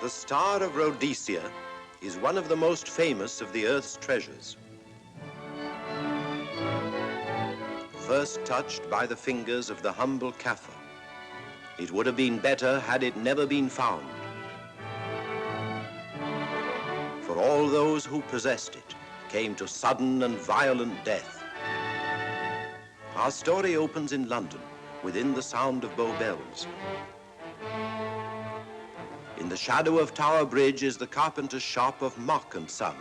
The Star of Rhodesia is one of the most famous of the Earth's treasures. First touched by the fingers of the humble Kaffir, it would have been better had it never been found. For all those who possessed it came to sudden and violent death. Our story opens in London, within the sound of Bow Bells. In the shadow of Tower Bridge is the carpenter's shop of Mock and Son,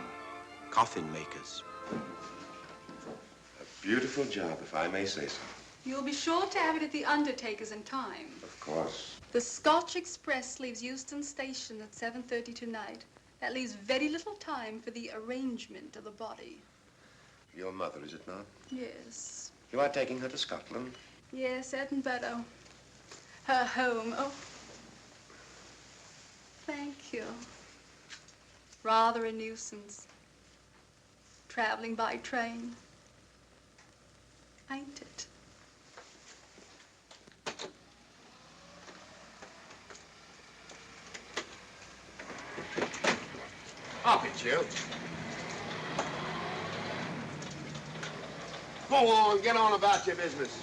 coffin makers. A beautiful job, if I may say so. You'll be sure to have it at the undertaker's in time. Of course. The Scotch Express leaves Euston Station at 7:30 tonight. That leaves very little time for the arrangement of the body. Your mother, is it not? Yes. You are taking her to Scotland? Yes, Edinburgh. Her home. Oh. Thank you. Rather a nuisance. Traveling by train. Ain't it? Up it, you. Go on, get on about your business.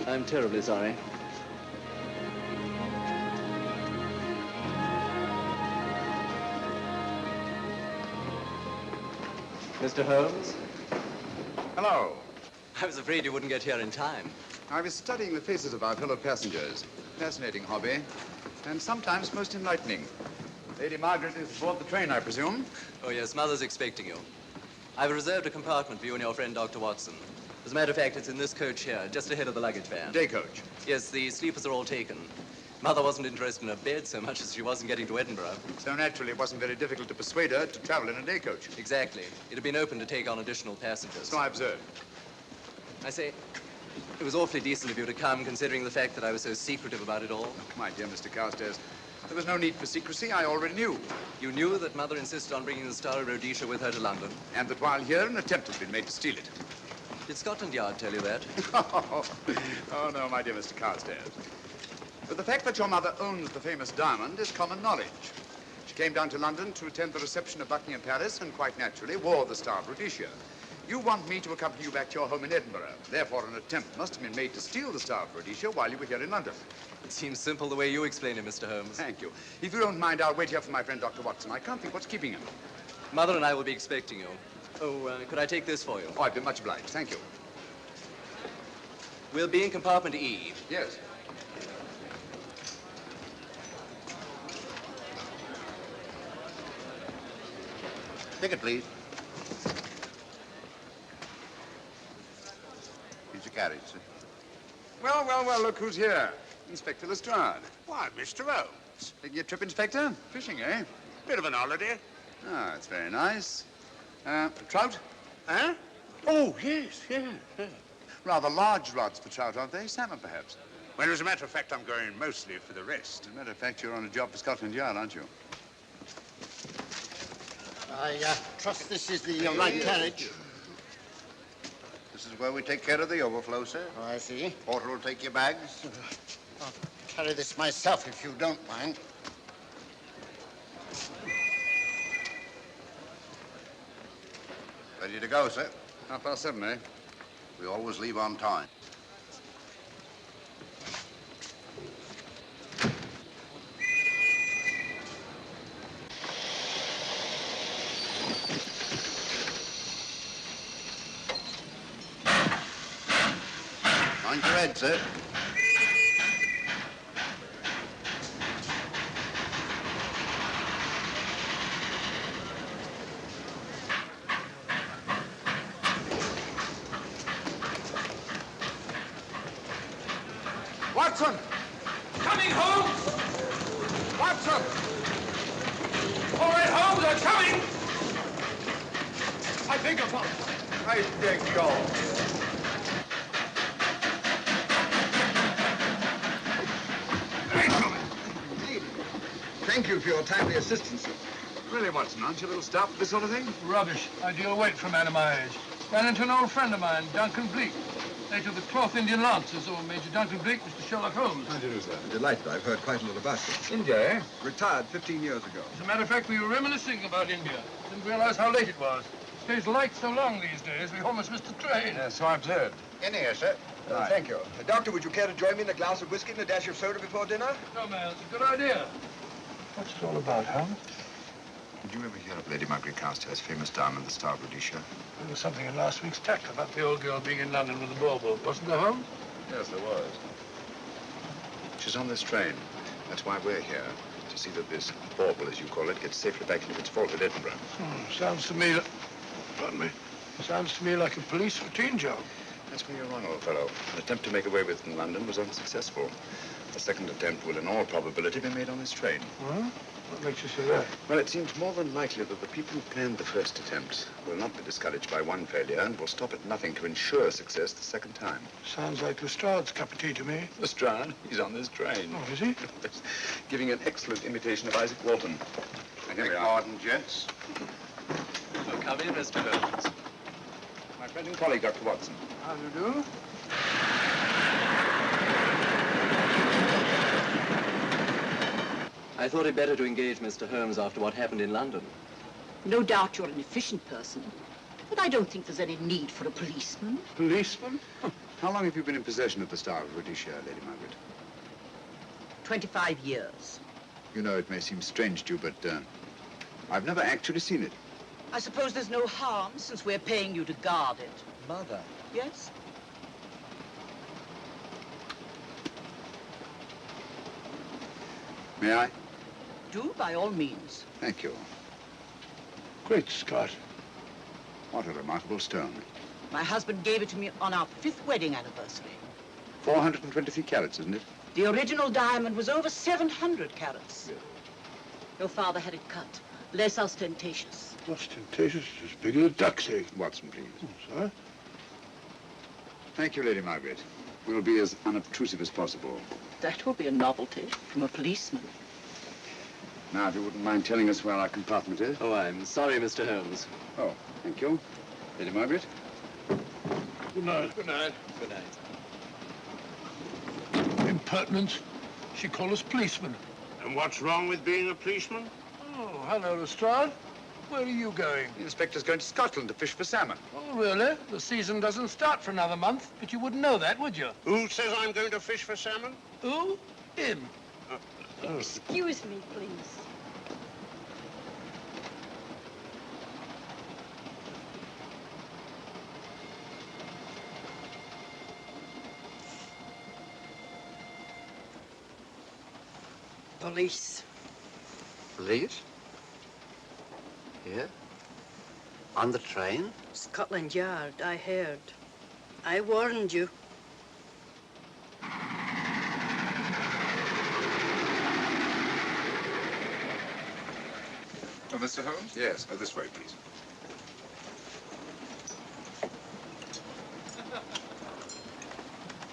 I'm terribly sorry. Mr. Holmes? Hello. I was afraid you wouldn't get here in time. I was studying the faces of our fellow passengers. Fascinating hobby, and sometimes most enlightening. Lady Margaret is aboard the train, I presume? Oh, yes, Mother's expecting you. I've reserved a compartment for you and your friend, Dr. Watson. As a matter of fact, it's in this coach here, just ahead of the luggage van. Day coach? Yes, the sleepers are all taken. Mother wasn't interested in a bed so much as she wasn't getting to Edinburgh. So naturally, it wasn't very difficult to persuade her to travel in a day coach. Exactly. It had been open to take on additional passengers. So I observed. I say, it was awfully decent of you to come, considering the fact that I was so secretive about it all. My dear Mr. Carstairs, there was no need for secrecy. I already knew. You knew that Mother insisted on bringing the Star of Rhodesia with her to London? And that while here, an attempt has been made to steal it. Did Scotland Yard tell you that? Oh, no, my dear Mr. Carstairs. But the fact that your mother owns the famous diamond is common knowledge. She came down to London to attend the reception of Buckingham Palace and quite naturally wore the Star of Rhodesia. You want me to accompany you back to your home in Edinburgh. Therefore, an attempt must have been made to steal the Star of Rhodesia while you were here in London. It seems simple the way you explain it, Mr. Holmes. Thank you. If you don't mind, I'll wait here for my friend, Dr. Watson. I can't think what's keeping him. Mother and I will be expecting you. Oh, could I take this for you? Oh, I'd be much obliged. Thank you. We'll be in compartment E. Yes. Ticket, please. Here's your carriage, sir. Well, well, well, look who's here. Inspector Lestrade. Why, Mr. Holmes. Taking a trip, Inspector? Fishing, eh? Bit of an holiday. Ah, that's very nice. Trout? Huh? Oh, yes, yeah. Rather large rods for trout, aren't they? Salmon, perhaps? Well, as a matter of fact, I'm going mostly for the rest. As a matter of fact, you're on a job for Scotland Yard, aren't you? I trust this is the right carriage. This is where we take care of the overflow, sir. Oh, I see. Porter will take your bags. I'll carry this myself, if you don't mind. Ready to go, sir? 7:30, eh? We always leave on time. Mind your head, sir. Watson! Coming, Holmes! Watson! All right, Holmes, I'm coming! I beg your pardon. I beg your... Thank you for your timely assistance. Really, Watson, aren't you a little stout for this sort of thing? Rubbish. Ideal weight for a man of my age. Ran into an old friend of mine, Duncan Bleak. Late of the 12th Indian Lancers, or Major Duncan Bleak, Mr. Sherlock Holmes. How do you do, sir? Delighted. I've heard quite a lot about you. India, eh? Retired 15 years ago. As a matter of fact, we were reminiscing about India. Didn't realize how late it was. Stays light so long these days, we almost missed the train. Yeah, so I've heard. In here, sir. Right. Thank you. Doctor, would you care to join me in a glass of whiskey and a dash of soda before dinner? No, man, it's a good idea. What's it all about, Holmes? Did you ever hear of Lady Margaret Carstairs' famous diamond, the Star of Rhodesia? There was something in last week's text about the old girl being in London with a bauble, wasn't there, Holmes? Yes, there was. She's on this train. That's why we're here, to see that this bauble, as you call it, gets safely back into its vault at Edinburgh. Sounds to me... Pardon me. Sounds to me like a police routine job. That's where you're wrong, old fellow. An attempt to make away with it in London was unsuccessful. The second attempt will, in all probability, be made on this train. Huh? What makes you say that? Well, it seems more than likely that the people who planned the first attempt will not be discouraged by one failure and will stop at nothing to ensure success the second time. Sounds like Lestrade's cup of tea to me. Lestrade, he's on this train. Oh, is he? Giving an excellent imitation of Isaac Walton. And here we are. Pardon, gents. So come in, Mr. Holmes. My friend and colleague, Dr. Watson. How do you do? I thought it better to engage Mr. Holmes after what happened in London. No doubt you're an efficient person, but I don't think there's any need for a policeman. Policeman? How long have you been in possession of the Star of Rhodesia, Lady Margaret? 25 years. You know, it may seem strange to you, but I've never actually seen it. I suppose there's no harm since we're paying you to guard it. Mother. Yes? May I? Do, by all means. Thank you. Great Scott. What a remarkable stone. My husband gave it to me on our 5th wedding anniversary. 423 carats, isn't it? The original diamond was over 700 carats. Yeah. Your father had it cut, less ostentatious. Ostentatious, as big as a duck's egg. Watson, please. Sir? Thank you, Lady Margaret. We'll be as unobtrusive as possible. That will be a novelty from a policeman. Now, if you wouldn't mind telling us where our compartment is. Oh, I'm sorry, Mr. Holmes. Oh, thank you. Lady Margaret? Good night. Good night. Good night. Impertinence. She called us policemen. And what's wrong with being a policeman? Oh, hello, Lestrade. Where are you going? The inspector's going to Scotland to fish for salmon. Oh, really? The season doesn't start for another month, but you wouldn't know that, would you? Who says I'm going to fish for salmon? Who? Him. Excuse me, please. Police. Police? Here? On the train? Scotland Yard, I heard. I warned you. Oh, Mr. Holmes? Yes. This way, please.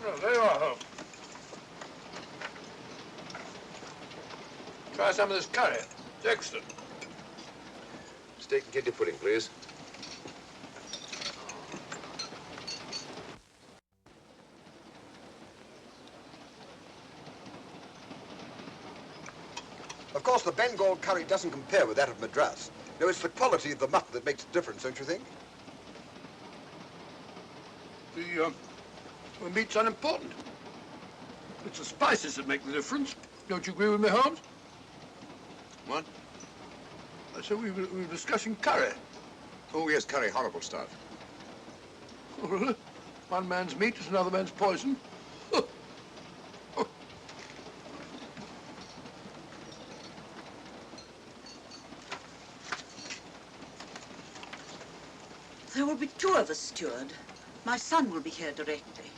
Oh, there you are, Holmes. Try some of this curry. It's excellent. Steak and kidney pudding, please. Of course, the Bengal curry doesn't compare with that of Madras. No, it's the quality of the mutton that makes the difference, don't you think? The meat's unimportant. It's the spices that make the difference. Don't you agree with me, Holmes? What? I said we were discussing curry. Oh, yes, curry. Horrible stuff. Oh, really? One man's meat is another man's poison. There will be 2 of us, steward. My son will be here directly.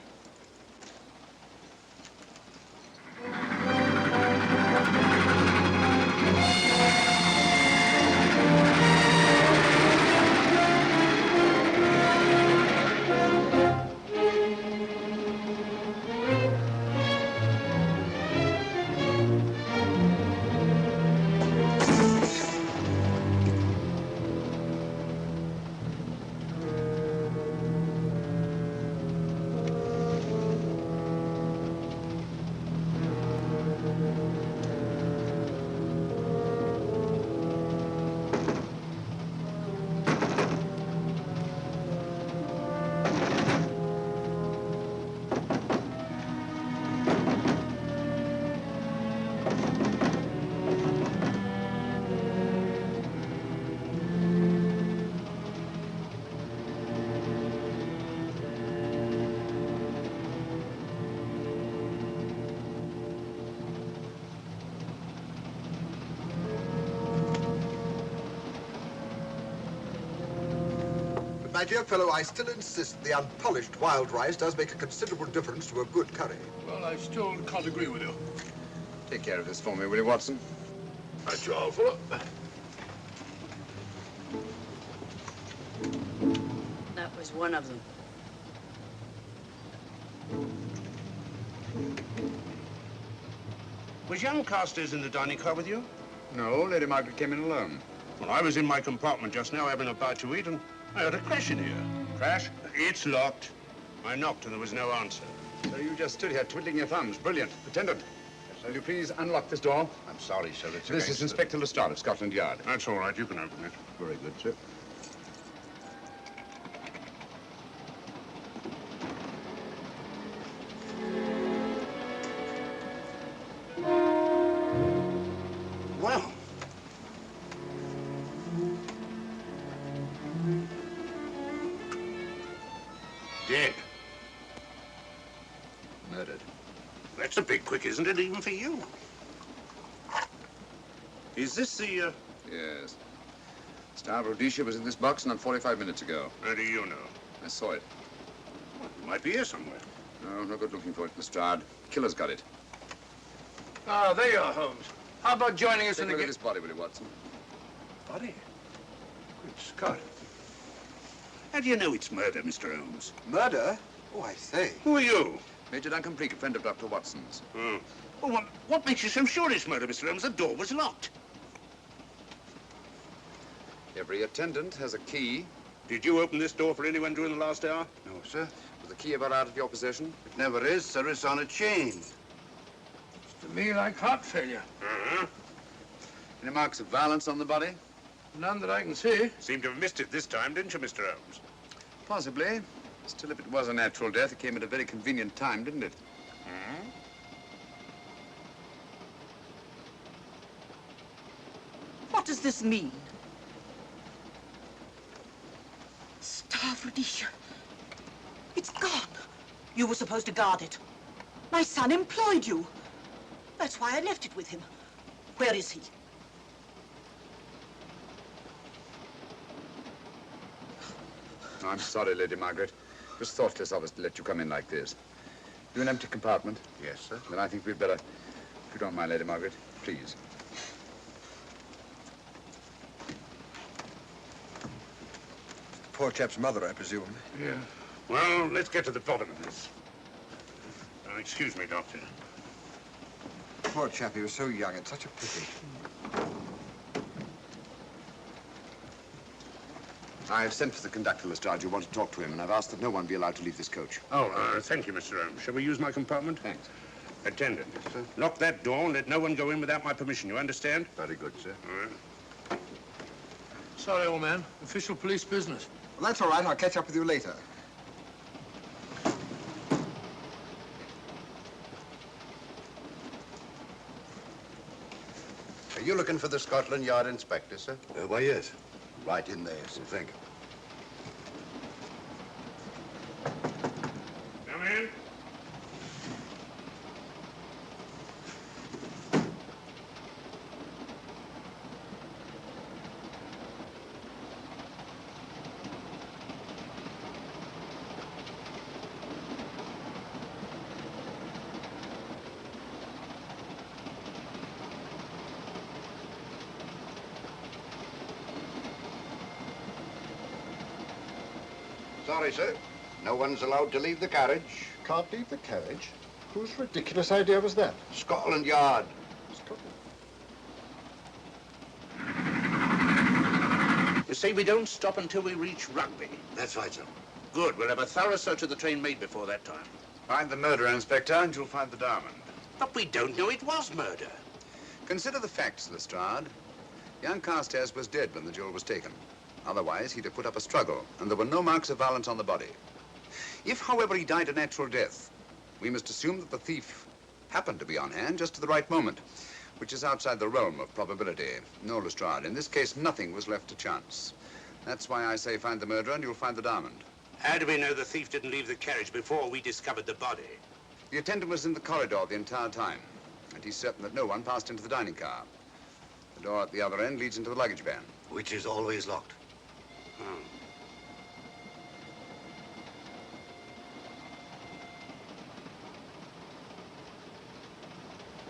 my dear fellow, I still insist the unpolished wild rice does make a considerable difference to a good curry. Well, I still can't agree with you. Take care of this for me, will you, Watson? That's your fuller. That was one of them. Was young Carstairs in the dining car with you? No, Lady Margaret came in alone. Well, I was in my compartment just now having a bite to eat, and I heard a crash in here. Crash? It's locked. I knocked and there was no answer. So you just stood here twiddling your thumbs. Brilliant. Attendant, will you please unlock this door? I'm sorry, sir. It's This is against Inspector Lestrade of Scotland Yard. That's all right. You can open it. Very good, sir. Well, Dead. Murdered. That's a bit quick, isn't it, even for you? Is this the, Yes. Star Rhodesia was in this box not 45 minutes ago. How do you know? I saw it. Well, it might be here somewhere. No good looking for it, Lestrade. Killer's got it. Ah, there you are, Holmes. How about joining us Take in a the... look at this body, will you, Watson? Body? Good Scott. How do you know it's murder, Mr. Holmes? murder? Oh, I say. Who are you? Major Duncan Bleak, a friend of Dr. Watson's. Oh. Well, what makes you so sure it's murder, Mr. Holmes? The door was locked. Every attendant has a key. Did you open this door for anyone during the last hour? No, sir. Was the key ever out of your possession? It never is, sir. It's on a chain. To me, like heart failure. Uh-huh. Any marks of violence on the body? None that I can see. Seemed to have missed it this time, didn't you, Mr. Holmes? Possibly. Still, if it was a natural death, it came at a very convenient time, didn't it? Hmm? What does this mean? Star of Rhodesia. It's gone. You were supposed to guard it. My son employed you. That's why I left it with him. Where is he? I'm sorry, Lady Margaret. It was thoughtless of us to let you come in like this. You an empty compartment? Yes, sir. Then I think we'd better, if you don't mind, Lady Margaret, please. Poor chap's mother, I presume. Yeah. Well, let's get to the bottom of this. Excuse me, Doctor. Poor chap, he was so young. It's such a pity. I've sent for the conductor, Lestrade. You want to talk to him, and I've asked that no one be allowed to leave this coach. Oh, thank you, Mr. Holmes. Shall we use my compartment? Thanks. Attendant, lock that door and let no one go in without my permission. You understand? Very good, sir. All right. Sorry, old man. Official police business. Well, that's all right. I'll catch up with you later. Are you looking for the Scotland Yard inspector, sir? Why, yes. Right in there, sir. Thank you. Come in. Sorry, sir. No one's allowed to leave the carriage. Can't leave the carriage? Whose ridiculous idea was that? Scotland Yard. You say we don't stop until we reach Rugby. That's right, sir. Good. We'll have a thorough search of the train made before that time. Find the murderer, Inspector, and you'll find the diamond. But we don't know it was murder. Consider the facts, Lestrade. Young Carstairs was dead when the jewel was taken. Otherwise, he'd have put up a struggle, and there were no marks of violence on the body. If, however, he died a natural death, we must assume that the thief happened to be on hand just at the right moment, which is outside the realm of probability. No, Lestrade, in this case, nothing was left to chance. That's why I say find the murderer and you'll find the diamond. How do we know the thief didn't leave the carriage before we discovered the body? The attendant was in the corridor the entire time, and he's certain that no one passed into the dining car. The door at the other end leads into the luggage van. Which is always locked.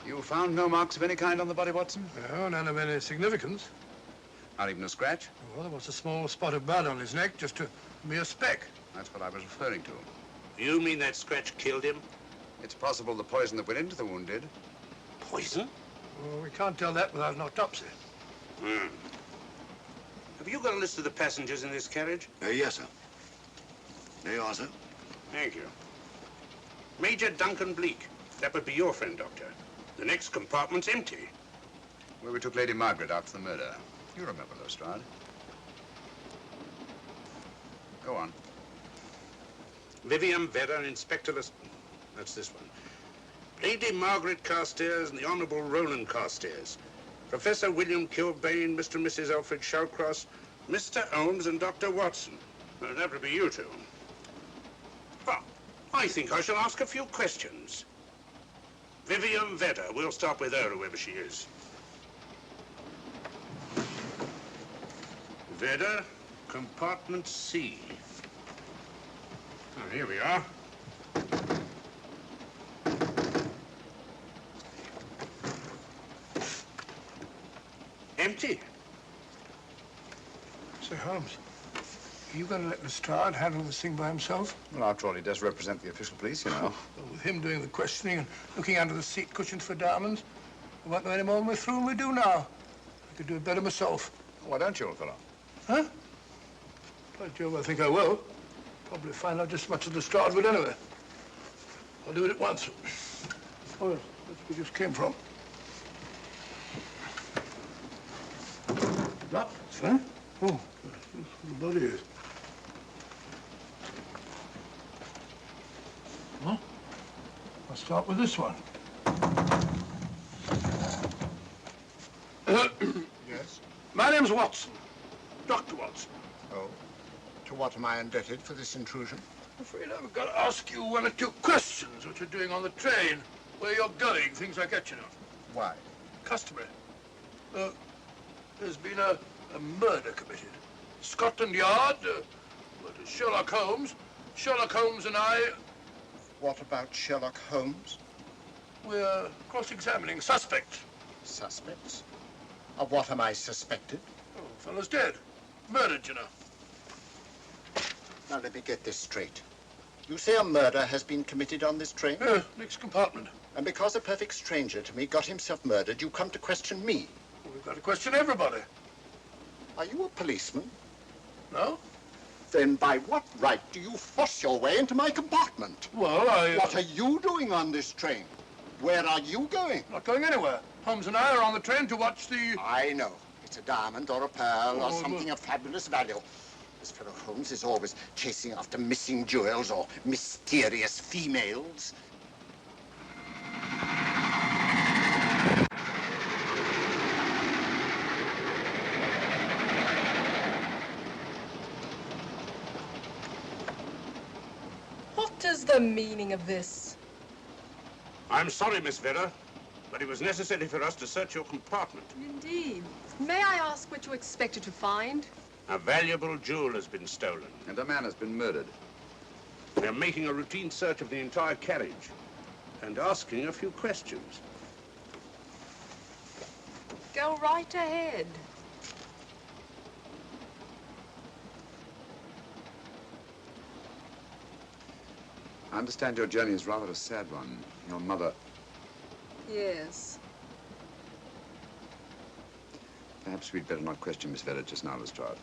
You found no marks of any kind on the body, Watson? No, none of any significance. Not even a scratch? Well, there was a small spot of blood on his neck, just a mere speck. That's what I was referring to. You mean that scratch killed him? It's possible the poison that went into the wound did. Poison? Well, we can't tell that without an autopsy. Hmm. Have you got a list of the passengers in this carriage? Yes, sir. There you are, sir. Thank you. Major Duncan Bleak. That would be your friend, Doctor. The next compartment's empty. Where we took Lady Margaret after the murder. You remember, Lestrade. Go on. Vivian Vedder and Inspector That's this one. Lady Margaret Carstairs and the Honorable Roland Carstairs. Professor William Kilbane, Mr. and Mrs. Alfred Shallcross, Mr. Holmes and Dr. Watson. Well, that would be you two. Well, I think I shall ask a few questions. Vivian Vedder. We'll start with her, whoever she is. Vedder, compartment C. Oh, here we are. Empty. Say, Holmes, are you going to let Lestrade handle this thing by himself? Well, after all, he does represent the official police, you know. Well, with him doing the questioning and looking under the seat cushions for diamonds, we won't know any more than we're through than we do now. I could do it better myself. Why don't you, old fellow? Huh? By Jove, I think I will. Probably find out just as much as Lestrade would anyway. I'll do it at once. Oh, that's where we just came from. That, sir? Oh, the body is. Huh? I'll start with this one. Yes? My name's Watson. Dr. Watson. Oh. To what am I indebted for this intrusion? I'm afraid I've got to ask you one or two questions. What you're doing on the train, where you're going, things like that, you know. Why? Customary. There's been a murder committed. Scotland Yard, Sherlock Holmes. Sherlock Holmes and I... What about Sherlock Holmes? We're cross-examining suspects. Suspects? Of what am I suspected? Oh, fellow's dead. Murdered, you know. Now, let me get this straight. You say a murder has been committed on this train? Next compartment. And because a perfect stranger to me got himself murdered, you come to question me? Well, we've got to question everybody. Are you a policeman? No? Then by what right do you force your way into my compartment? Well, What are you doing on this train? Where are you going? Not going anywhere. Holmes and I are on the train to watch the... I know. It's a diamond or a pearl or something of fabulous value. This fellow Holmes is always chasing after missing jewels or mysterious females. What is the meaning of this? I'm sorry, Miss Vedder, but it was necessary for us to search your compartment. Indeed. May I ask what you expected to find? A valuable jewel has been stolen. And a man has been murdered. We're making a routine search of the entire carriage and asking a few questions. Go right ahead. I understand your journey is rather a sad one. Your mother... Yes. Perhaps we'd better not question Miss Vedder just now, Lestrade.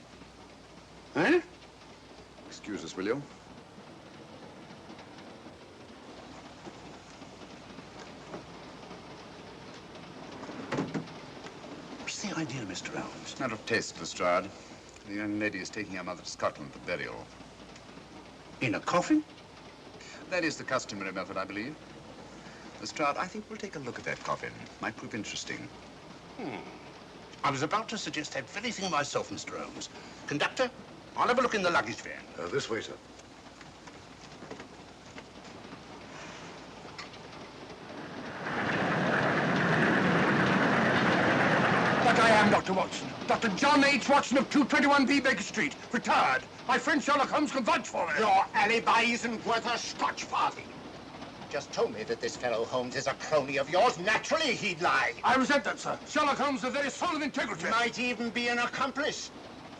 Eh? Excuse us, will you? What's the idea, Mr. Holmes? Out of taste, Lestrade. The young lady is taking her mother to Scotland for burial. In a coffin? That is the customary method, I believe. Lestrade, I think we'll take a look at that coffin. Might prove interesting. I was about to suggest that very thing myself, Mr. Holmes. Conductor, I'll have a look in the luggage van. This way, sir. But I am Dr. Watson. Dr. John H. Watson of 221B Baker Street. Retired. My friend Sherlock Holmes can vouch for me. Your alibi isn't worth a Scotch party. Just told me that this fellow Holmes is a crony of yours. Naturally, he'd lie. I resent that, sir. Sherlock Holmes is the very soul of integrity. Might even be an accomplice.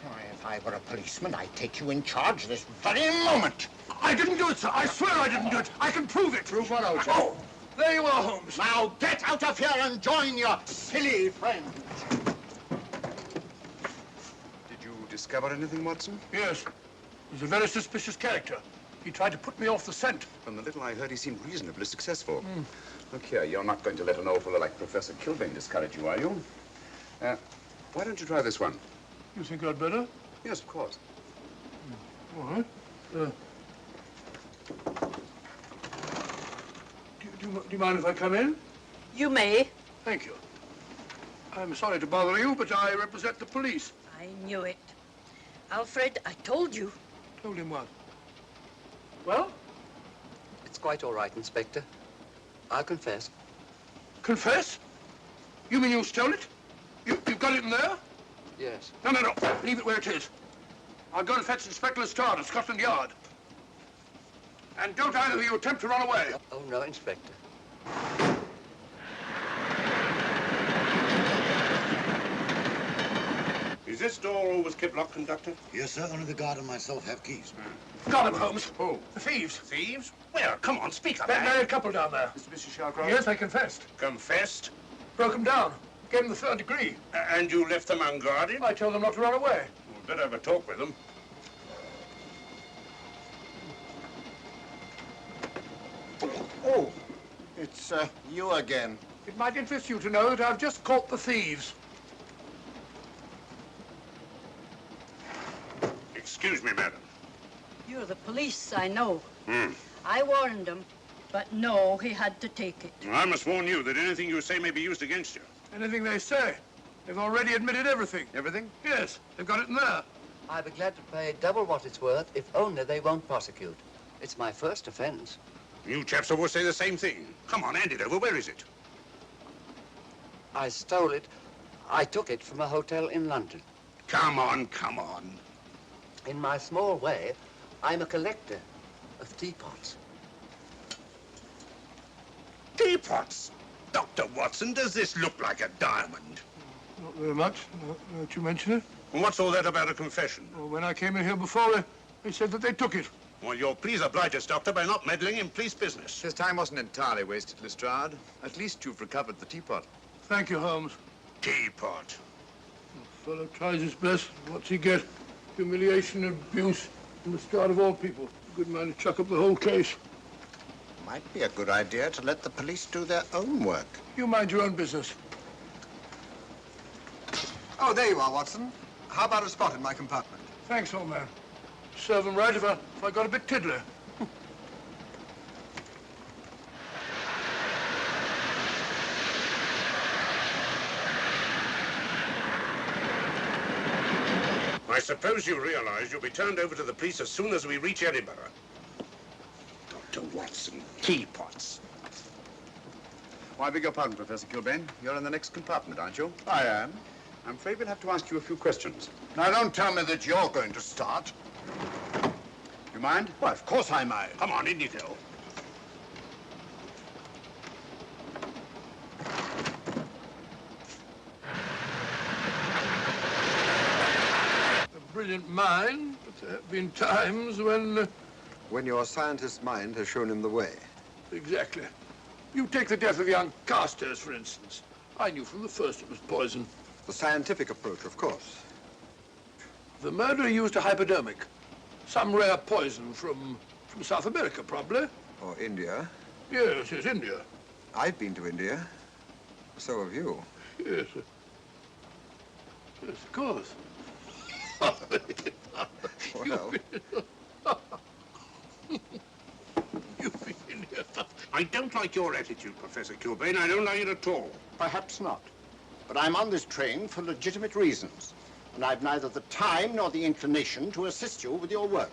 Why, if I were a policeman, I'd take you in charge this very moment. I didn't do it, sir. I swear I didn't do it. I can prove it. Prove what, old chap? Oh, there you are, Holmes. Now get out of here and join your silly friends. Did you discover anything, Watson? Yes. He's a very suspicious character. He tried to put me off the scent. From the little I heard, he seemed reasonably successful. Look here, you're not going to let an old fellow like Professor Kilbane discourage you, are you? Why don't you try this one? You think I'd better? Yes, of course. All right. Do you mind if I come in? You may. Thank you. I'm sorry to bother you, but I represent the police. I knew it. Alfred, I told you. Told him what? Well? It's quite all right, Inspector. I'll confess. Confess? You mean you stole it? You've got it in there? Yes. No. Leave it where it is. I'll go and fetch Inspector Lestrade at Scotland Yard. And don't either of you attempt to run away. Oh, no, Inspector. Is this door always kept locked, Conductor? Yes, sir. Only the guard and myself have keys. Got him, Holmes. Who? The thieves. Thieves? Where? Come on, speak up. That married couple down there. Mr. Mrs. Shallcross? Yes, I confessed. Confessed? Broke them down. Gave them the third degree. And you left them unguarded? I told them not to run away. We'd better have a talk with them. Oh, it's you again. It might interest you to know that I've just caught the thieves. Excuse me, madam. You're the police, I know. Hmm. I warned him, but no, he had to take it. I must warn you that anything you say may be used against you. Anything they say. They've already admitted everything. Everything? Yes, they've got it in there. I'll be glad to pay double what it's worth if only they won't prosecute. It's my first offense. You chaps always say the same thing. Come on, hand it over. Where is it? I stole it. I took it from a hotel in London. Come on, come on. In my small way, I'm a collector of teapots. Teapots? Dr. Watson, does this look like a diamond? Not very much, now that you mention it. And what's all that about a confession? Well, when I came in here before, they said that they took it. Well, you'll please oblige us, Doctor, by not meddling in police business. His time wasn't entirely wasted, Lestrade. At least you've recovered the teapot. Thank you, Holmes. Teapot. The fellow tries his best. What's he get? Humiliation and abuse from the start of all people. A good man to chuck up the whole case. Might be a good idea to let the police do their own work. You mind your own business. Oh, there you are, Watson. How about a spot in my compartment? Thanks, old man. Serve him right if I got a bit tiddler. I suppose you realize you'll be turned over to the police as soon as we reach Edinburgh. Dr. Watson, teapots. Well, I beg your pardon, Professor Kilbane. You're in the next compartment, aren't you? I am. I'm afraid we'll have to ask you a few questions. Now, don't tell me that you're going to start. You mind? Well, of course I mind. Come on, in you go. A brilliant mind, but there have been times when... When your scientist's mind has shown him the way. Exactly. You take the death of young Carstairs, for instance. I knew from the first it was poison. The scientific approach, of course. The murderer used a hypodermic. Some rare poison from South America, probably. Or India. Yes, India. I've been to India. So have you. Yes. Yes, of course. Well, You've been in here. I don't like your attitude, Professor Kilbane. I don't like it at all. Perhaps not. But I'm on this train for legitimate reasons. And I've neither the time nor the inclination to assist you with your work.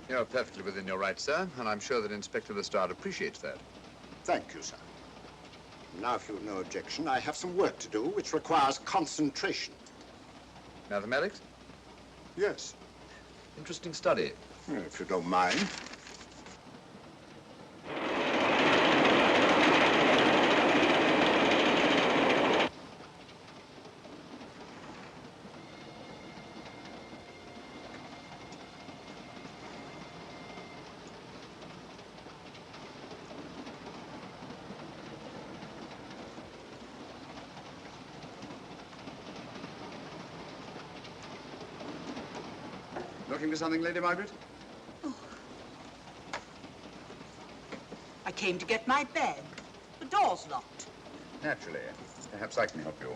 You're perfectly within your rights, sir, and I'm sure that Inspector Lestrade appreciates that. Thank you, sir. Now, if you've no objection, I have some work to do which requires concentration. Mathematics? Yes. Interesting study. If you don't mind. looking for something, Lady Margaret? I came to get my bag. The door's locked. Naturally. Perhaps I can help you.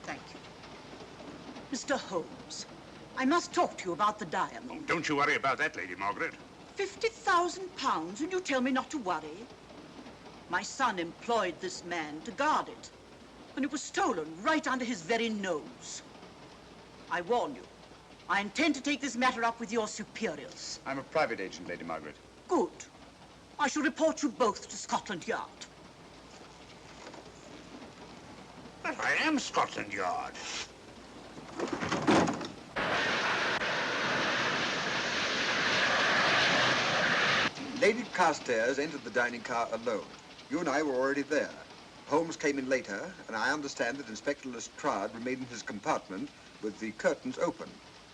Thank you. Mr. Holmes, I must talk to you about the diamond. Oh, don't you worry about that, Lady Margaret. £50,000, and you tell me not to worry? My son employed this man to guard it, and it was stolen right under his very nose. I warn you, I intend to take this matter up with your superiors. I'm a private agent, Lady Margaret. Good. I shall report you both to Scotland Yard. But I am Scotland Yard. Lady Carstairs entered the dining car alone. You and I were already there. Holmes came in later, and I understand that Inspector Lestrade remained in his compartment with the curtains open,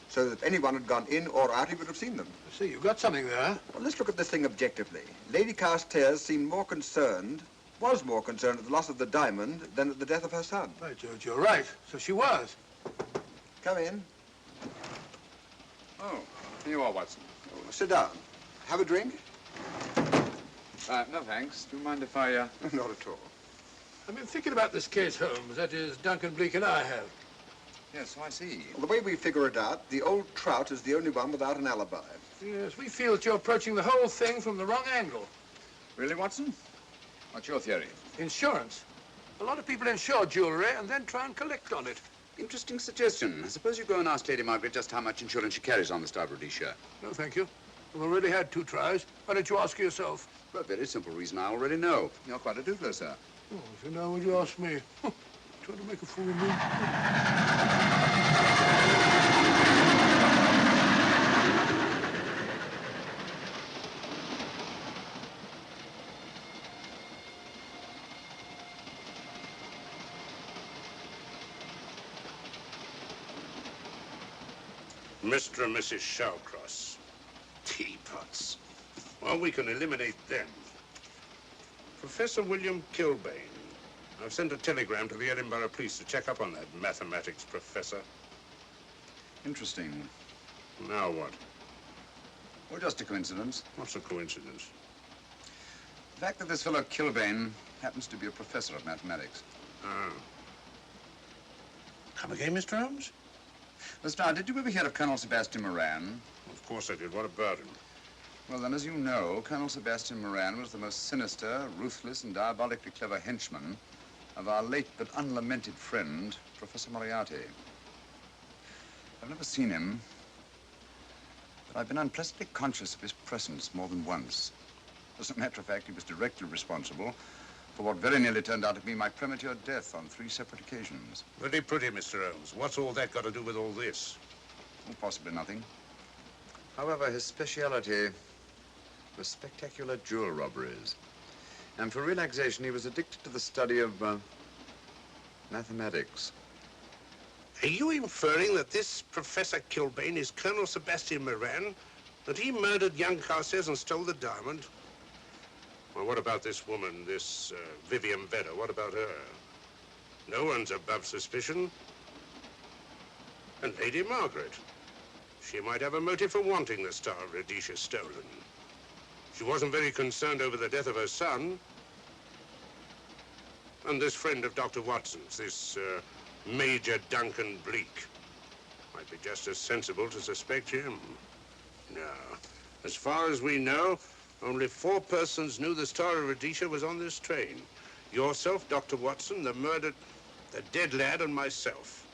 so that anyone had gone in or out, he would have seen them. See, you got something there. Well, let's look at this thing objectively. Lady Carstairs seemed was more concerned at the loss of the diamond than at the death of her son. Right, George, you're right. So she was. Come in. Oh, here you are, Watson. Oh, sit down. Have a drink? No, thanks. Do you mind if I, Not at all. I've been thinking about this case, Holmes. That is, Duncan Bleak and I have. Yes, so I see. Well, the way we figure it out, the old trout is the only one without an alibi. Yes, we feel that you're approaching the whole thing from the wrong angle. Really, Watson? What's your theory? Insurance. A lot of people insure jewelry and then try and collect on it. Interesting suggestion. I suppose you go and ask Lady Margaret just how much insurance she carries on the Star Rhodesia. No, thank you. I've already had 2 tries. Why don't you ask her yourself? For a very simple reason I already know. You're quite a doodler, sir. Oh, so now would you ask me? Trying to make a fool of me. Mr. and Mrs. Shallcross. Teapots. Well, we can eliminate them. Professor William Kilbane. I've sent a telegram to the Edinburgh police to check up on that mathematics professor. Interesting. Now what? Well, just a coincidence. What's a coincidence? The fact that this fellow Kilbane happens to be a professor of mathematics. Ah. Come again, Mr. Holmes? Lestrade, did you ever hear of Colonel Sebastian Moran? Of course I did. What about him? Well, then, as you know, Colonel Sebastian Moran was the most sinister, ruthless, and diabolically clever henchman of our late but unlamented friend, Professor Moriarty. I've never seen him, but I've been unpleasantly conscious of his presence more than once. As a matter of fact, he was directly responsible for what very nearly turned out to be my premature death on 3 separate occasions. Pretty pretty, Mr. Holmes. What's all that got to do with all this? Well, possibly nothing. However, his speciality was spectacular jewel robberies. And for relaxation, he was addicted to the study of mathematics. Are you inferring that this Professor Kilbane is Colonel Sebastian Moran? That he murdered young Carstairs and stole the diamond? Well, what about this woman, this Vivian Vedder? What about her? No one's above suspicion. And Lady Margaret. She might have a motive for wanting the Star of Rhodesia stolen. She wasn't very concerned over the death of her son. And this friend of Dr. Watson's, this Major Duncan Bleak, might be just as sensible to suspect him. No. As far as we know, only 4 persons knew the Star of Rhodesia was on this train. Yourself, Dr. Watson, the dead lad, and myself.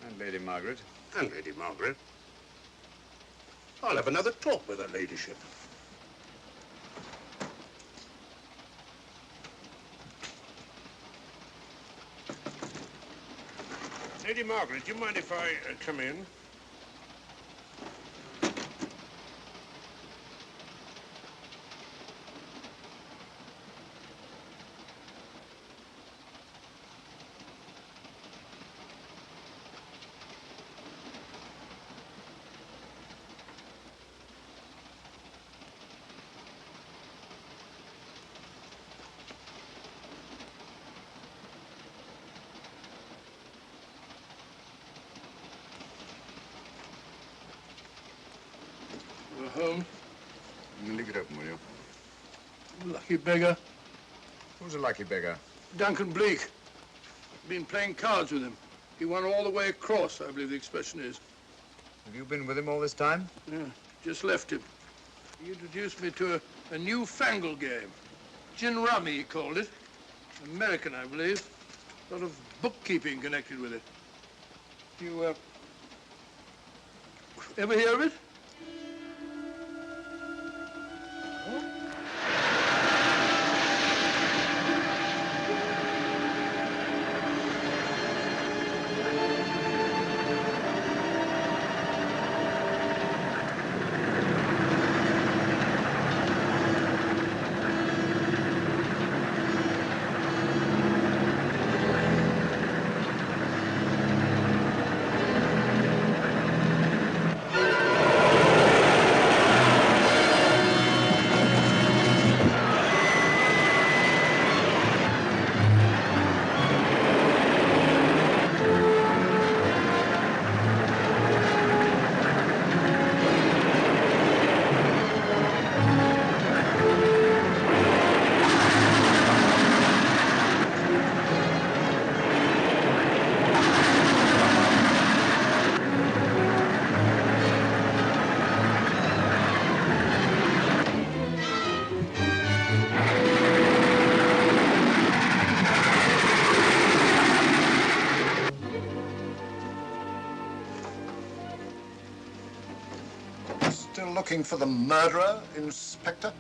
And Lady Margaret. And Lady Margaret. I'll have another talk with her ladyship. Lady Margaret, do you mind if I come in? Holmes. Leave it open, will you? Lucky beggar. Who's a lucky beggar? Duncan Bleak. Been playing cards with him. He won all the way across, I believe the expression is. Have you been with him all this time? Yeah, just left him. He introduced me to a newfangled game. Gin rummy, he called it. American, I believe. A lot of bookkeeping connected with it. You, ever hear of it? Still looking for the murderer, Inspector?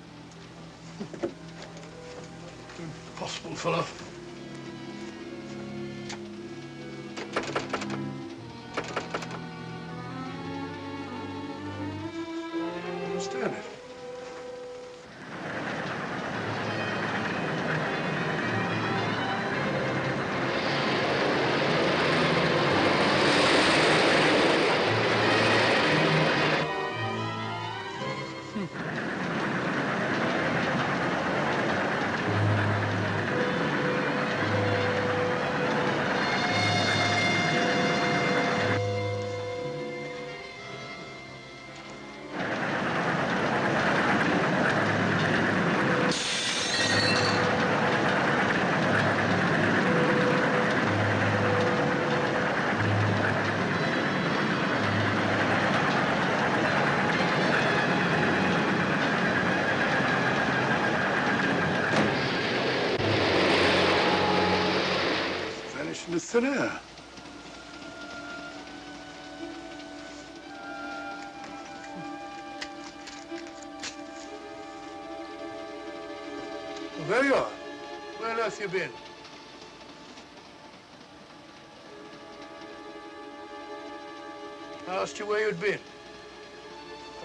Impossible fellow. I understand it. Into thin air. Well, there you are. Where on earth you been? I asked you where you'd been.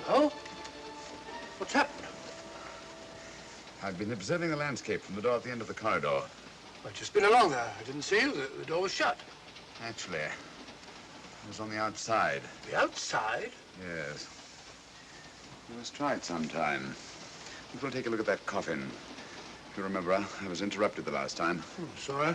Hello? What's happened? I've been observing the landscape from the door at the end of the corridor. I've just been along there. I didn't see you. The door was shut. Actually, I was on the outside. The outside? Yes. We must try it sometime. We'll take a look at that coffin. If you remember, I was interrupted the last time. Sorry.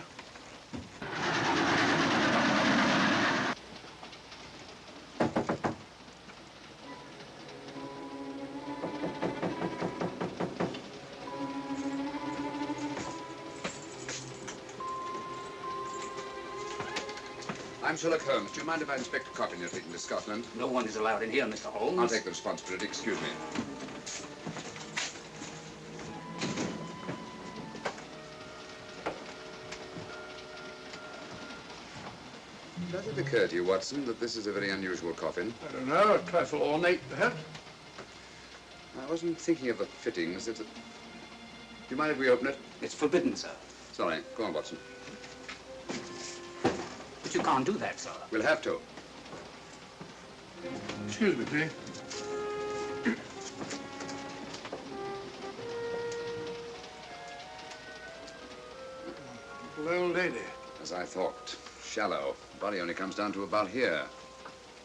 I'm Sherlock Holmes. Do you mind if I inspect a coffin you're taking to Scotland? No one is allowed in here, Mr. Holmes. I'll take the responsibility. Excuse me. Does it occur to you, Watson, that this is a very unusual coffin? I don't know. A trifle ornate, perhaps. I wasn't thinking of the fittings. Do you mind if we open it? It's forbidden, sir. Sorry. Go on, Watson. But you can't do that, sir. We'll have to. Excuse me, please. Little old lady. As I thought. Shallow. Body only comes down to about here.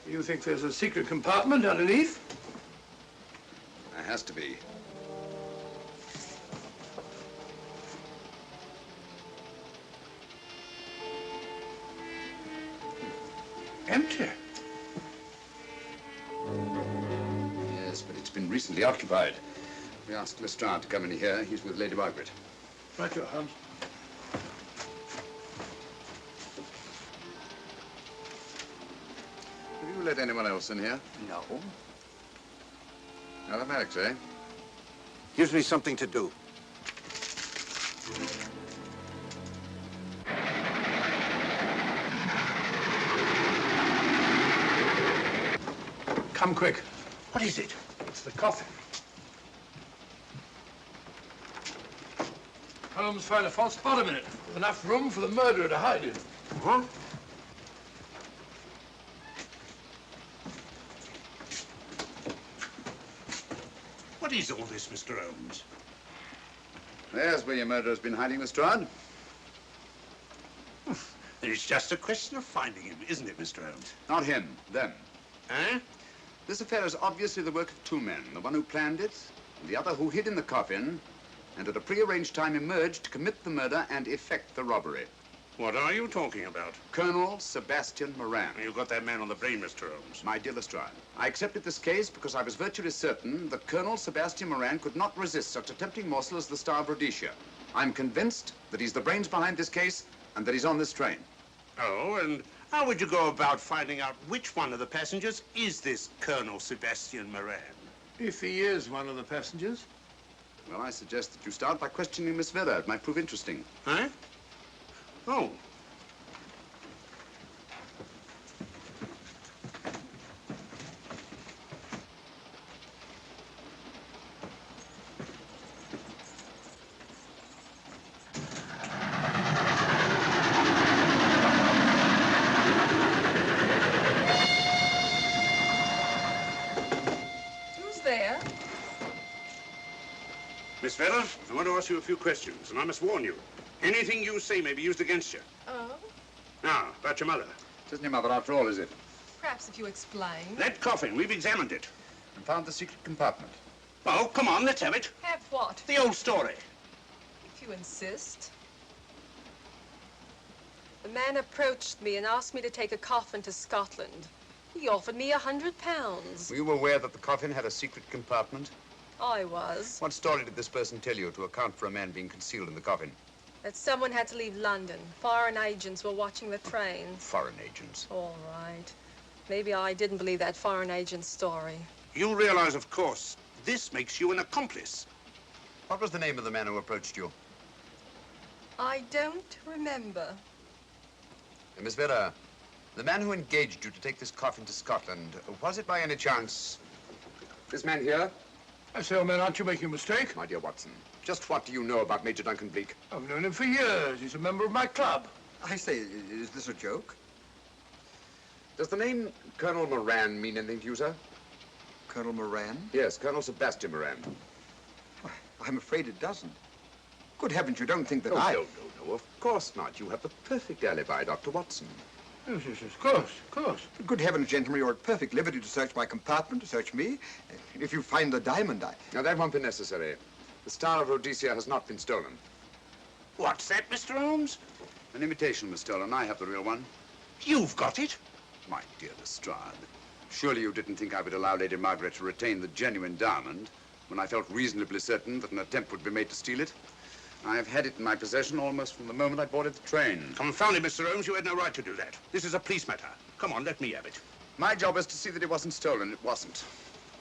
You think there's a secret compartment underneath? There has to be. Empty. Yes, but it's been recently recently occupied. We asked Lestrade to come in here. He's with Lady Margaret. Right, your Holmes. Have you let anyone else in here? No. Automatics, eh? Gives me something to do. Come quick. What is it? It's the coffin. Holmes found a false bottom in it. Enough room for the murderer to hide in. Huh? What is all this, Mr. Holmes? There's where your murderer's been hiding, Lestrade. It's just a question of finding him, isn't it, Mr. Holmes? Not him, them. Eh? This affair is obviously the work of two men, the one who planned it, and the other who hid in the coffin, and at a prearranged time emerged to commit the murder and effect the robbery. What are you talking about? Colonel Sebastian Moran. You got that man on the brain, Mr. Holmes. My dear Lestrade, I accepted this case because I was virtually certain that Colonel Sebastian Moran could not resist such a tempting morsel as the Star of Rhodesia. I'm convinced that he's the brains behind this case and that he's on this train. Oh, and how would you go about finding out which one of the passengers is this Colonel Sebastian Moran? If he is one of the passengers. Well, I suggest that you start by questioning Miss Vera. It might prove interesting. Huh? Oh. Who's there? Miss Vera, I want to ask you a few questions, and I must warn you. Anything you say may be used against you. Oh? Now, about your mother. It isn't your mother after all, is it? Perhaps if you explain. That coffin, we've examined it. And found the secret compartment. Oh, come on, let's have it. Have what? The old story. If you insist. The man approached me and asked me to take a coffin to Scotland. He offered me £100. Were you aware that the coffin had a secret compartment? I was. What story did this person tell you to account for a man being concealed in the coffin? That someone had to leave London. Foreign agents were watching the trains. Foreign agents. All right. Maybe I didn't believe that foreign agent story. You realize, of course, this makes you an accomplice. What was the name of the man who approached you? I don't remember. Miss Vera, the man who engaged you to take this coffin to Scotland, was it by any chance this man here? I say, old man, aren't you making a mistake? My dear Watson, just what do you know about Major Duncan Bleak? I've known him for years. He's a member of my club. I say, is this a joke? Does the name Colonel Moran mean anything to you, sir? Colonel Moran? Yes, Colonel Sebastian Moran. Why, I'm afraid it doesn't. Good heavens, you don't think that No, I... no, of course not. You have the perfect alibi, Dr. Watson. Yes, of course, of course. Good heavens, gentlemen, you're at perfect liberty to search my compartment, to search me. If you find the diamond, Now, that won't be necessary. The Star of Rhodesia has not been stolen. What's that, Mr. Holmes? An imitation was stolen. I have the real one. You've got it? My dear Lestrade, surely you didn't think I would allow Lady Margaret to retain the genuine diamond when I felt reasonably certain that an attempt would be made to steal it? I've had it in my possession almost from the moment I boarded the train. Confound it, Mr. Holmes, you had no right to do that. This is a police matter. Come on, let me have it. My job is to see that it wasn't stolen. It wasn't.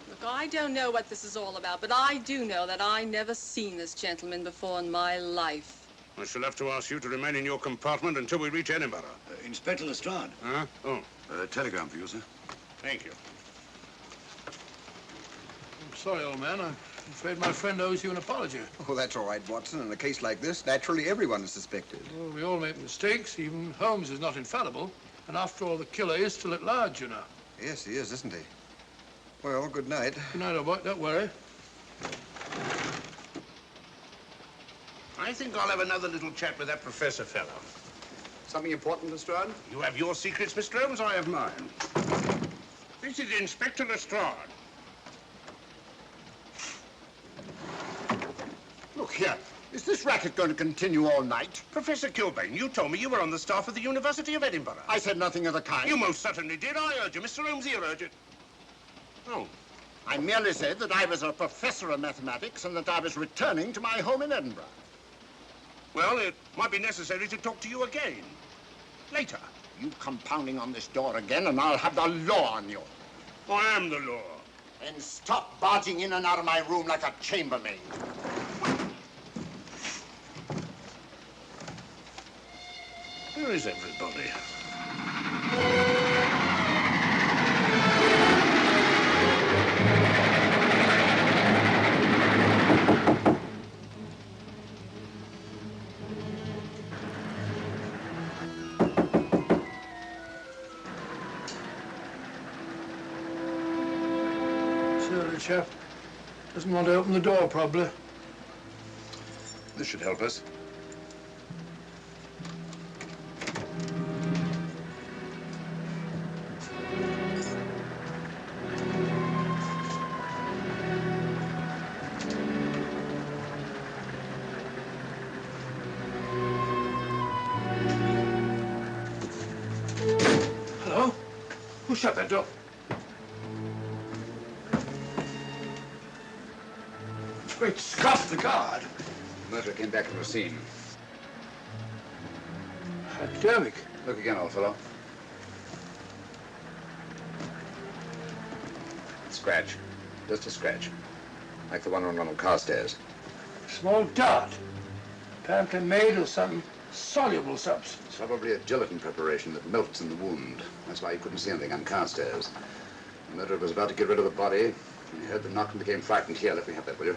Look, I don't know what this is all about, but I do know that I never seen this gentleman before in my life. I shall have to ask you to remain in your compartment until we reach Edinburgh. Inspector Lestrade. Huh? Oh. Telegram for you, sir. Thank you. I'm sorry, old man. I'm afraid my friend owes you an apology. Oh, that's all right, Watson. In a case like this, naturally everyone is suspected. Well, we all make mistakes. Even Holmes is not infallible. And after all, the killer is still at large, you know. Yes, he is, isn't he? Well, good night. Good night, old boy. Don't worry. I think I'll have another little chat with that professor fellow. Something important, Lestrade? You have your secrets, Mr. Holmes, I have mine. This is Inspector Lestrade. Look here. Is this racket going to continue all night? Professor Kilbane, you told me you were on the staff of the University of Edinburgh. I said nothing of the kind. You most certainly did. I urge you. Mr. Holmes here urged it. Oh, I merely said that I was a professor of mathematics and that I was returning to my home in Edinburgh. Well, it might be necessary to talk to you again. Later. You come pounding on this door again and I'll have the law on you. I am the law. Then stop barging in and out of my room like a chambermaid. Where is everybody? The chap doesn't want to open the door, probably. This should help us. Hello? Who shut that door? Great Scott, the guard. The murderer came back to the scene. Academic. Look again, old fellow. Scratch. Just a scratch. Like the one on Ronald Carstairs. Small dart. Apparently made of some soluble substance. Probably a gelatin preparation that melts in the wound. That's why you couldn't see anything on Carstairs. The murderer was about to get rid of the body. He heard the knock and became frightened. Here, let me have that, will you?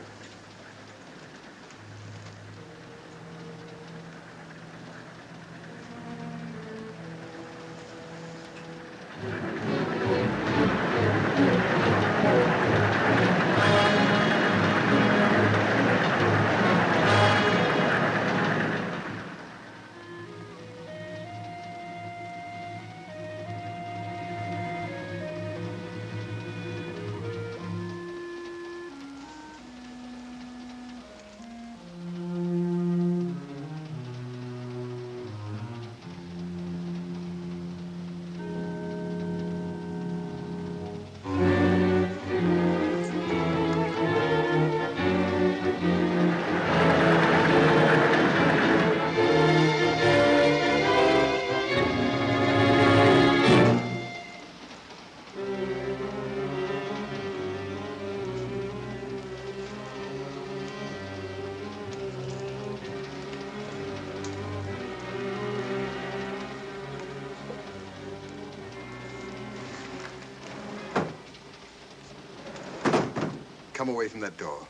Come away from that door.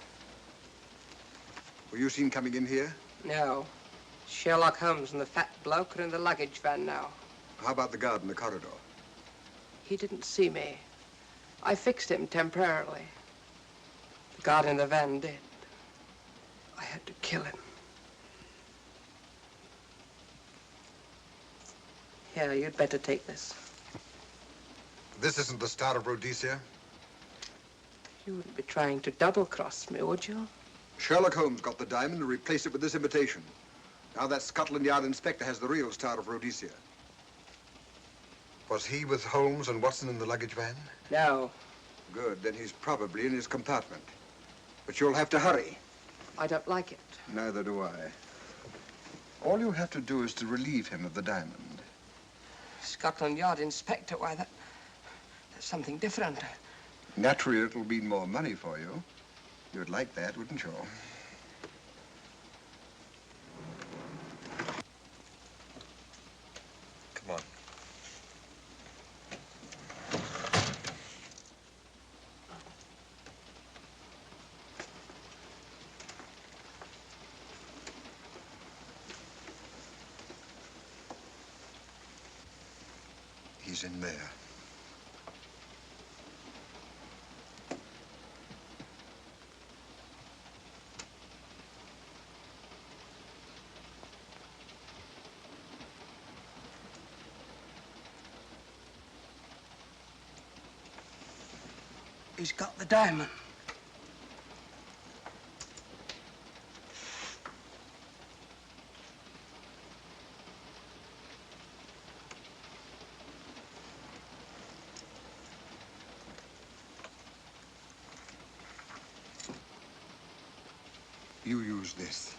Were you seen coming in here? No. Sherlock Holmes and the fat bloke are in the luggage van now. How about the guard in the corridor? He didn't see me. I fixed him temporarily. The guard in the van did. I had to kill him. Here, you'd better take this. This isn't the Star of Rhodesia? You wouldn't be trying to double-cross me, would you? Sherlock Holmes got the diamond and replaced it with this imitation. Now that Scotland Yard inspector has the real Star of Rhodesia. Was he with Holmes and Watson in the luggage van? No. Good, then he's probably in his compartment. But you'll have to hurry. I don't like it. Neither do I. All you have to do is to relieve him of the diamond. Scotland Yard inspector, why, that's something different. Naturally, it'll mean more money for you. You'd like that, wouldn't you? Come on. He's in there. He's got the diamond. You use this.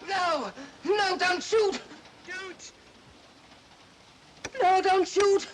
No! No, don't shoot! Don't! No, don't shoot!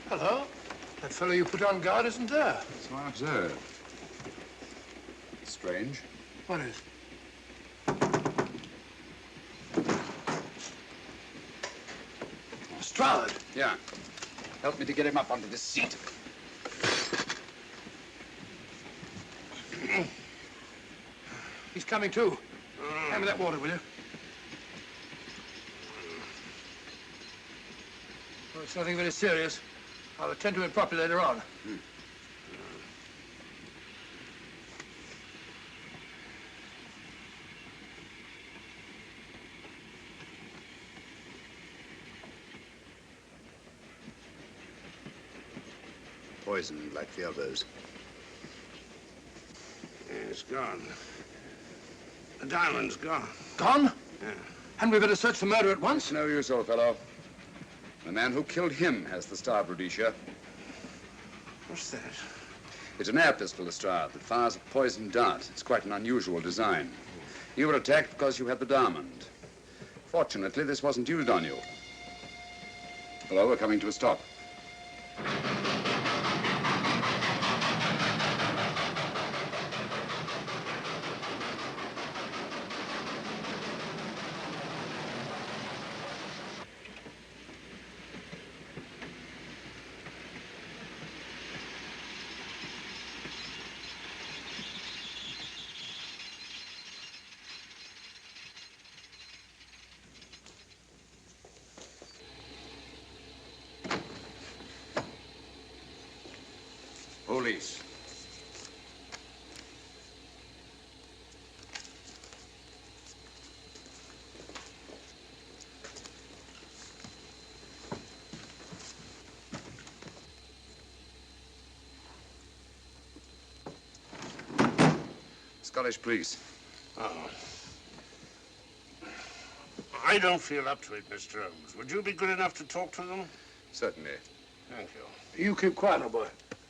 Hello? That fellow you put on guard isn't there. So I observe. Strange. What is? Stroud. Yeah. Help me to get him up onto this seat. He's coming too. Hand me that water, will you? Well, it's nothing very serious. I'll attend to it properly later on. Poisoned like the others. Yeah, it's gone. The diamond's gone. Gone? Yeah. Hadn't we better search the murder at once? It's no use, old fellow. The man who killed him has the Star of Rhodesia. What's that? It's an air pistol, Lestrade, that fires a poisoned dart. It's quite an unusual design. You were attacked because you had the diamond. Fortunately, this wasn't used on you. Hello, we're coming to a stop. Police. Scottish police. Oh. I don't feel up to it, Mr. Holmes. Would you be good enough to talk to them? Certainly. Thank you. You keep quiet, old boy.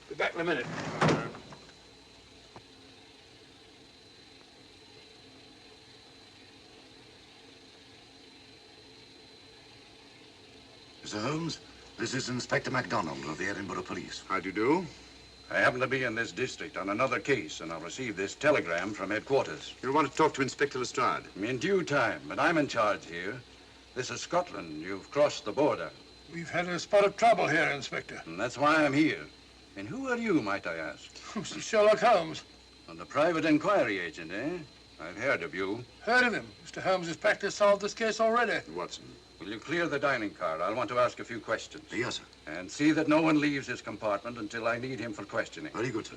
Be back in a minute. Mr. Holmes, this is Inspector MacDonald of the Edinburgh Police. How do you do? I happen to be in this district on another case, and I'll receive this telegram from headquarters. You want to talk to Inspector Lestrade? In due time, but I'm in charge here. This is Scotland. You've crossed the border. We've had a spot of trouble here, Inspector. And that's why I'm here. And who are you, might I ask? Mr. Sherlock Holmes. And the private inquiry agent, eh? I've heard of you. Heard of him. Mr. Holmes has practically solved this case already. Watson. Will you clear the dining car? I'll want to ask a few questions. Yes, sir. And see that no one leaves his compartment until I need him for questioning. Very good, sir.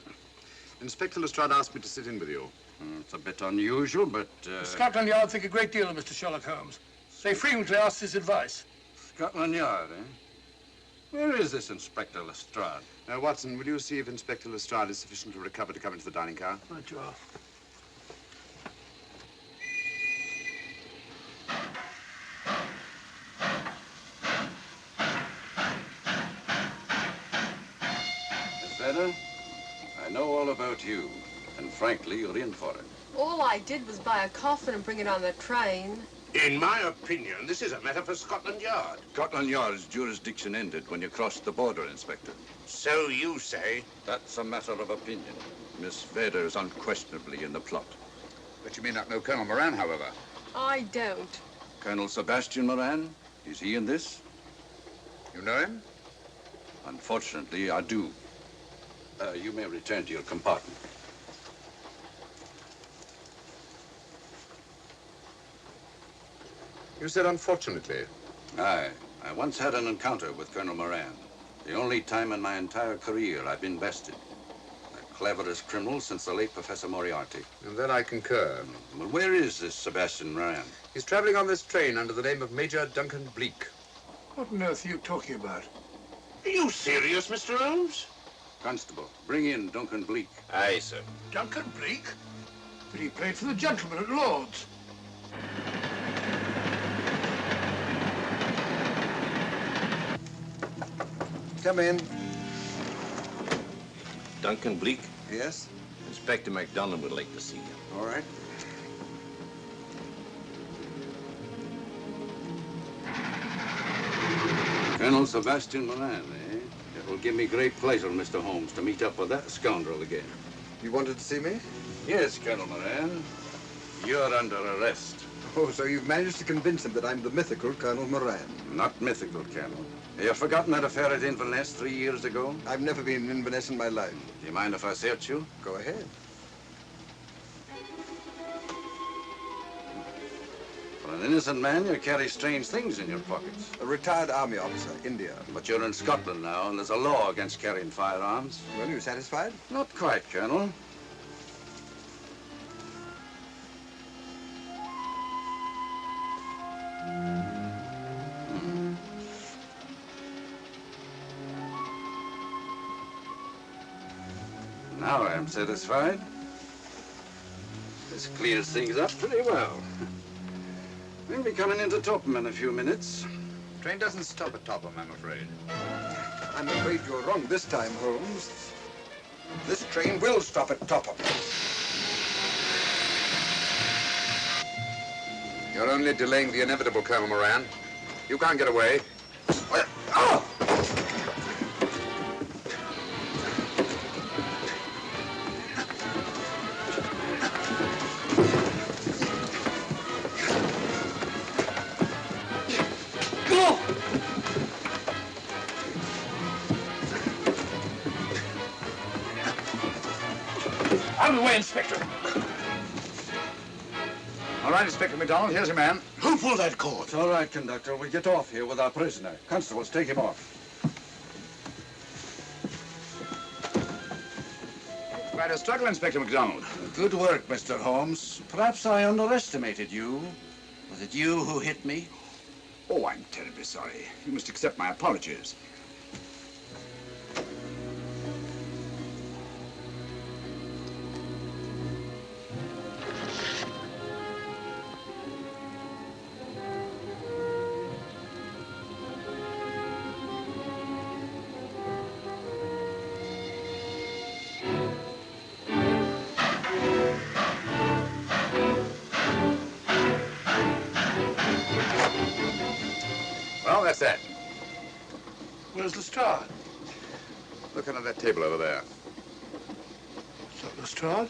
Inspector Lestrade asked me to sit in with you. It's a bit unusual, but... Scotland Yard think a great deal of Mr. Sherlock Holmes. They frequently ask his advice. Scotland Yard, eh? Where is this Inspector Lestrade? Now, Watson, will you see if Inspector Lestrade is sufficient to recover to come into the dining car? Right, you are. Miss Vedder, I know all about you, and frankly, you're in for it. All I did was buy a coffin and bring it on the train. In my opinion, this is a matter for Scotland Yard. Scotland Yard's jurisdiction ended when you crossed the border, Inspector. So you say? That's a matter of opinion. Miss Vader is unquestionably in the plot. But you may not know Colonel Moran, however. I don't. Colonel Sebastian Moran, is he in this? You know him? Unfortunately, I do. You may return to your compartment. You said unfortunately. Aye. I once had an encounter with Colonel Moran. The only time in my entire career I've been bested. The cleverest criminal since the late Professor Moriarty. And then I concur. Well, where is this Sebastian Moran? He's traveling on this train under the name of Major Duncan Bleak. What on earth are you talking about? Are you serious, Mr. Holmes? Constable, bring in Duncan Bleak. Aye, sir. Duncan Bleak? But he played for the gentleman at Lord's. Come in. Duncan Bleak? Yes? Inspector MacDonald would like to see you. All right. Colonel Sebastian Moran, eh? It will give me great pleasure, Mr. Holmes, to meet up with that scoundrel again. You wanted to see me? Yes, Colonel Moran. You're under arrest. Oh, so you've managed to convince him that I'm the mythical Colonel Moran. Not mythical, Colonel. Have you forgotten that affair at Inverness 3 years ago? I've never been in Inverness in my life. Do you mind if I search you? Go ahead. For an innocent man, you carry strange things in your pockets. A retired army officer, India. But you're in Scotland now, and there's a law against carrying firearms. Well, you satisfied? Not quite, Colonel. Now I'm satisfied. This clears things up pretty well. We'll be coming into Topham in a few minutes. Train doesn't stop at Topham, I'm afraid. I'm afraid you're wrong this time, Holmes. This train will stop at Topham. You're only delaying the inevitable, Colonel Moran. You can't get away. Oh! Out of the way, Inspector. All right, Inspector MacDonald, here's your man. Who pulled that cord? It's all right, conductor. We'll get off here with our prisoner. Constables, take him off. Quite a struggle, Inspector MacDonald. Good work, Mr. Holmes. Perhaps I underestimated you. Was it you who hit me? Oh, I'm terribly sorry. You must accept my apologies. Well, that's that. Where's Lestrade? Look under that table over there. It's not Lestrade.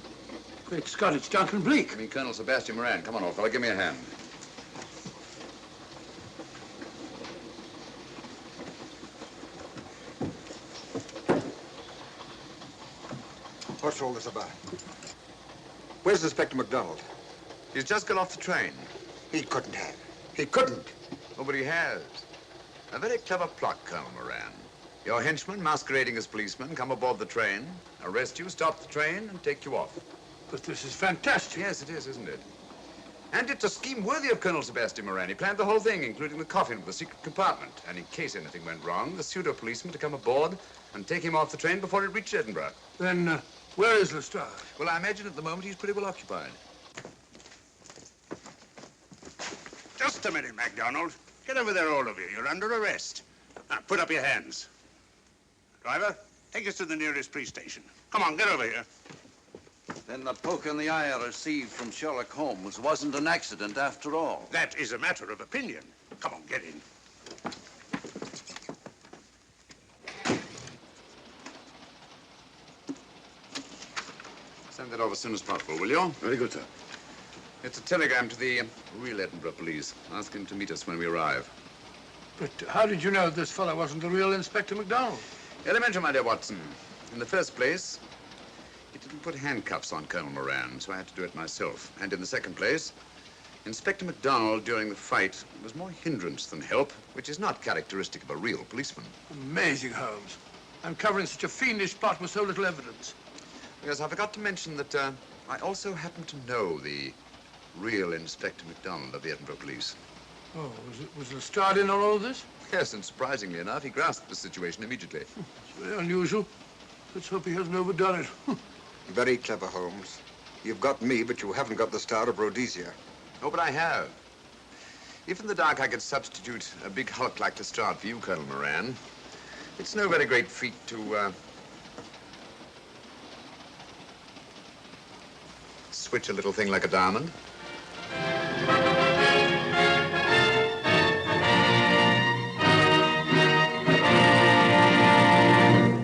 Great Scott, it's Duncan Bleak. I mean, Colonel Sebastian Moran. Come on, old fella, give me a hand. What's all this about? Where's Inspector MacDonald? He's just got off the train. He couldn't have. He couldn't. Nobody has. A very clever plot, Colonel Moran. Your henchmen, masquerading as policemen, come aboard the train, arrest you, stop the train, and take you off. But this is fantastic. Yes, it is, isn't it? And it's a scheme worthy of Colonel Sebastian Moran. He planned the whole thing, including the coffin with the secret compartment. And in case anything went wrong, the pseudo-policeman to come aboard and take him off the train before it reached Edinburgh. Then, where is Lestrade? Well, I imagine at the moment he's pretty well occupied. Just a minute, MacDonald. Get over there, all of you. You're under arrest. Now, put up your hands. Driver, take us to the nearest police station. Come on, get over here. Then the poke in the eye I received from Sherlock Holmes wasn't an accident after all. That is a matter of opinion. Come on, get in. Send that over as soon as possible, will you? Very good, sir. It's a telegram to the real Edinburgh police. Ask him to meet us when we arrive. But how did you know this fellow wasn't the real Inspector MacDonald? Elementary, my dear Watson. In the first place, he didn't put handcuffs on Colonel Moran, so I had to do it myself. And in the second place, Inspector MacDonald during the fight was more hindrance than help, which is not characteristic of a real policeman. Amazing, Holmes. I'm covering such a fiendish spot with so little evidence. Yes, I forgot to mention that I also happen to know the real Inspector MacDonald of the Edinburgh Police. Oh, was Lestrade in on all this? Yes, and surprisingly enough, he grasped the situation immediately. It's very unusual. Let's hope he hasn't overdone it. Very clever, Holmes. You've got me, but you haven't got the Star of Rhodesia. Oh, but I have. If in the dark I could substitute a big hulk like Lestrade for you, Colonel Moran, it's no very great feat to, switch a little thing like a diamond.